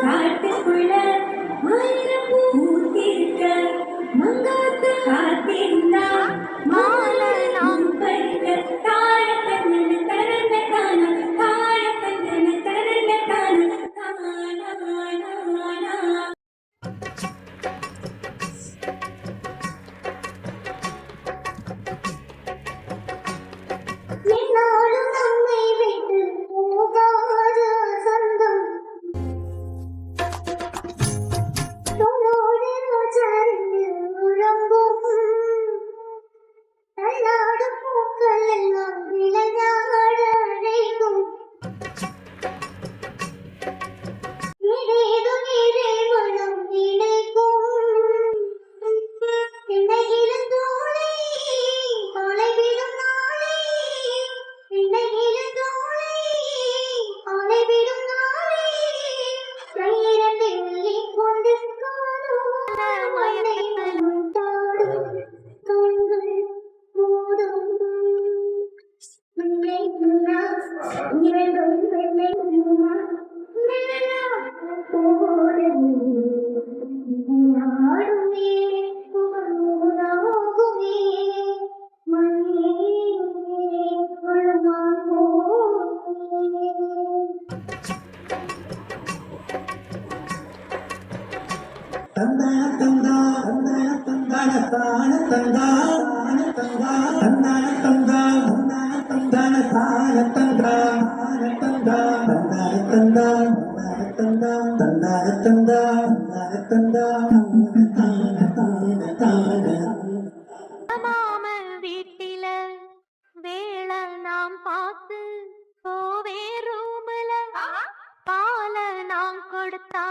காட்டுக்குள்ள ஆயிரம் பூத்திருக்க மங்காத்த காத்திருந்தா மாலை நாம் பறிக்க தாழத்தங்கன தரண்ட காண தாழத்தங்கன தரண்ட காண என்னோடும் நம்மை விட்டு போகாத சொந்தம் தோளோடு ரோஜாரிந்து உறங்கும் தள்ளாடும் பூக்கள் எல்லாம் விளையாட அழைக்கும் ஏதேதோ நீரே மனம் நினைக்கும் இணையிலும் தோளை தொலைவிலும் நாளை இணையிலும் தோளை தொலைவிலும் நாளை கையிரண்டில் கொண்டு காணும் மண்ணை தாடும் தூண்கள் மூடும் வெள்ளை முன்னா இரண்டும் வெள்ளை முன்னா மெல்லனா போடும் நாடுமே புகழூராகுமே மண்ணே கொள்வான் போமே தந்தா தந்தா தந்தா தான தந்தா தந்தா தந்தா தந்தா தந்தா தான தந்தா தந்தா தந்தா தந்தா தந்தா தந்தா தந்தா மாமன் வீட்டில வேளை நாம் பார்த்து போவே ரூமுல பால நாம் கொடுத்தா